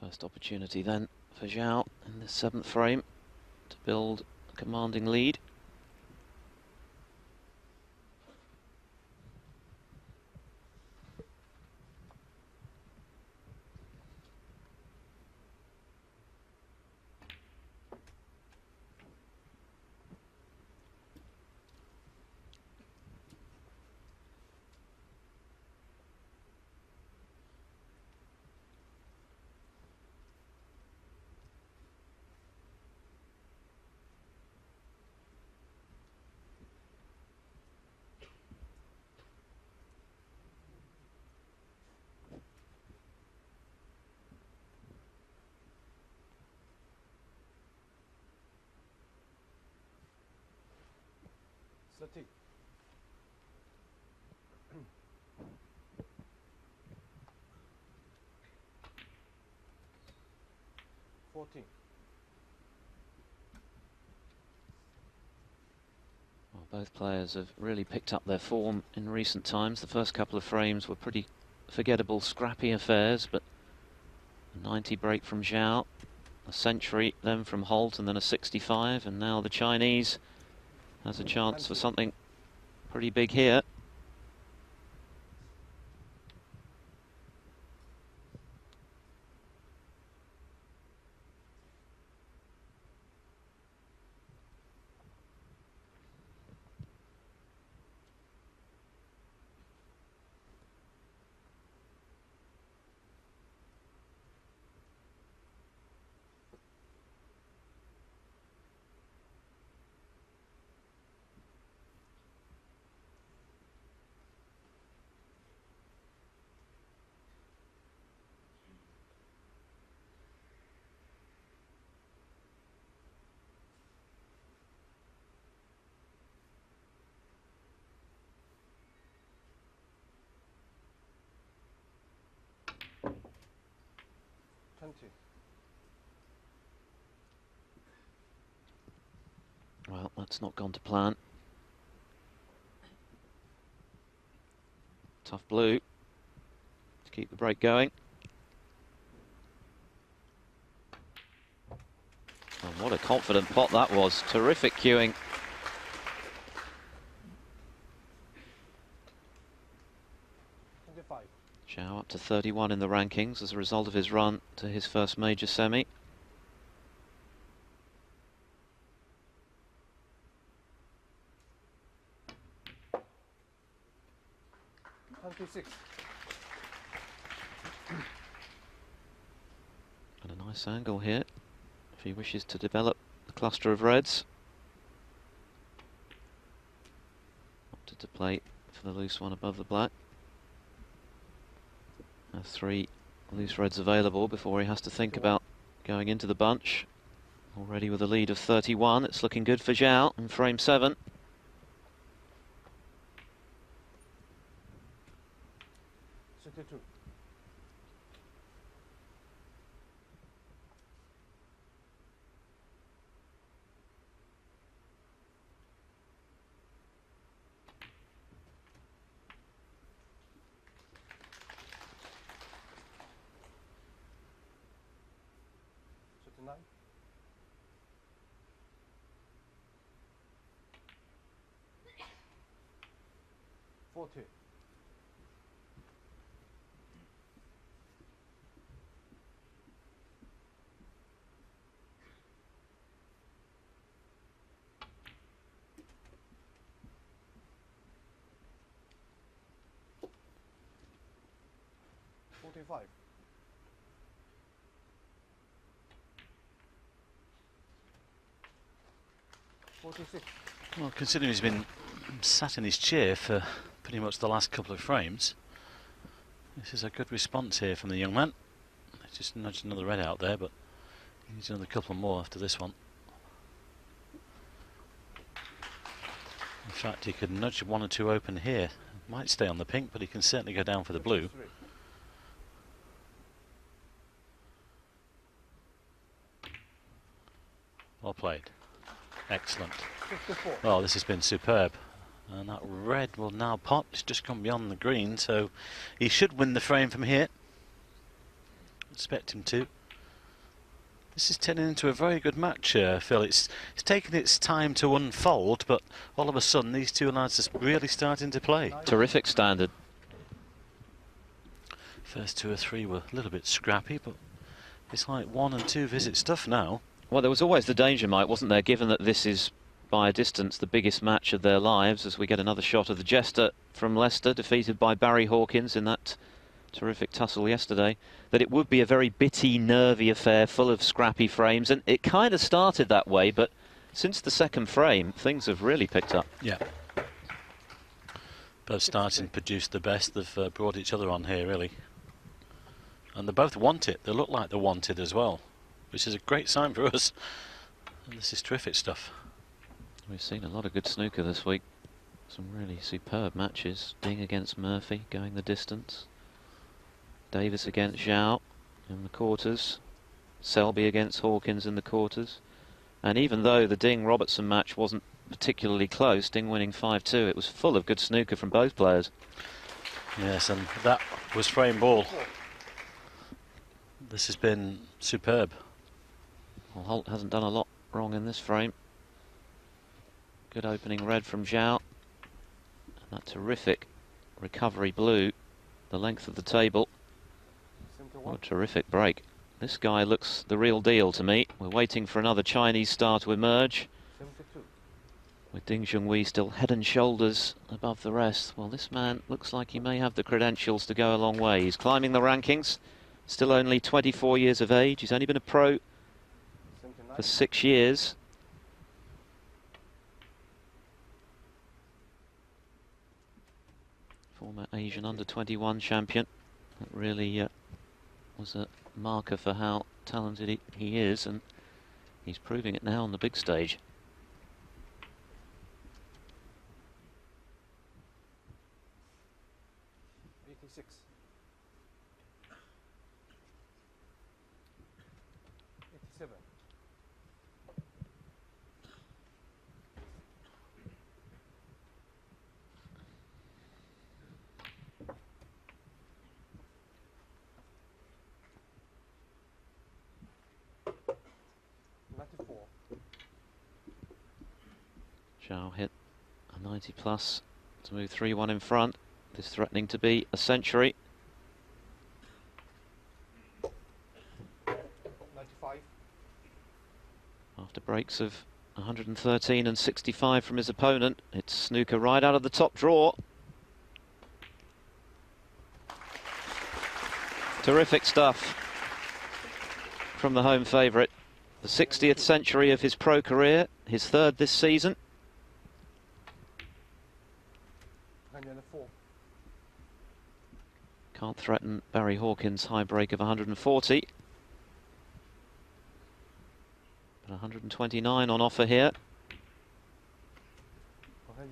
First opportunity then for Xiao in the 7th frame to build a commanding lead. Thirty. 14. Well, both players have really picked up their form in recent times. The first couple of frames were pretty forgettable, scrappy affairs, but a 90 break from Xiao, a century then from Holt, and then a 65, and now the Chinese has a chance for something pretty big here. Well, that's not gone to plan. Tough blue to keep the break going. And what a confident pot that was. Terrific cueing. Xiao up to 31 in the rankings as a result of his run to his first major semi. And a nice angle here if he wishes to develop the cluster of reds. Opted to play for the loose one above the black. Has 3 loose reds available before he has to think about going into the bunch. Already with a lead of 31, it's looking good for Xiao in frame 7. Well, considering he's been sat in his chair for pretty much the last couple of frames, this is a good response here from the young man. Just nudged another red out there, but he needs another couple more after this one. In fact, he could nudge 1 or 2 open here. Might stay on the pink, but he can certainly go down for the blue. Well played. Excellent. Well, this has been superb. And that red will now pop. It's just gone beyond the green, so he should win the frame from here. Expect him to. This is turning into a very good match, Phil. It's taken its time to unfold, but all of a sudden these two lads are really starting to play. Terrific standard. First 2 or 3 were a little bit scrappy, but it's like 1 and 2 visit stuff now. Well, there was always the danger, Mike, wasn't there, given that this is by a distance the biggest match of their lives, as we get another shot of the Jester from Leicester, defeated by Barry Hawkins in that terrific tussle yesterday, that it would be a very bitty, nervy affair full of scrappy frames, and it kind of started that way, but since the second frame things have really picked up. Yeah, both starting to produce the best. They've brought each other on here, really, and they both want it. They look like they want it as well, which is a great sign for us, and this is terrific stuff. We've seen a lot of good snooker this week, some really superb matches. Ding against Murphy going the distance, Davis against Xiao in the quarters, Selby against Hawkins in the quarters, and even though the Ding-Robertson match wasn't particularly close, Ding winning 5-2, it was full of good snooker from both players. Yes, and that was frame ball. This has been superb. Well, Holt hasn't done a lot wrong in this frame. Good opening red from Xiao, and that terrific recovery blue, the length of the table. What a terrific break. This guy looks the real deal to me. We're waiting for another Chinese star to emerge, 72. with Ding Junhui still head and shoulders above the rest. Well, this man looks like he may have the credentials to go a long way. He's climbing the rankings, still only 24 years of age. He's only been a pro 79. for 6 years. Former Asian under-21 champion. That really was a marker for how talented he is, and he's proving it now on the big stage. $86. 87. Xiao hit a 90 plus to move 3-1 in front. This threatening to be a century. 95. After breaks of 113 and 65 from his opponent, it's snooker right out of the top drawer. Terrific stuff from the home favourite. The 60th century of his pro career, his third this season. 104. Can't threaten Barry Hawkins' high break of 140. But 129 on offer here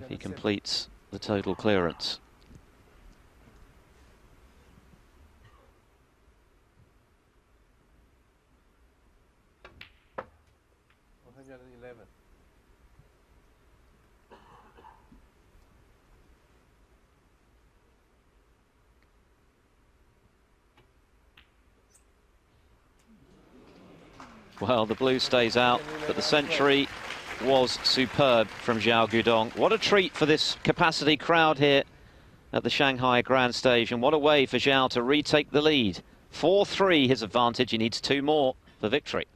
if he completes the total clearance. Well, the blue stays out, but the century was superb from Xiao Guodong. What a treat for this capacity crowd here at the Shanghai Grand Stage, and what a way for Xiao to retake the lead. 4-3 his advantage, he needs 2 more for victory.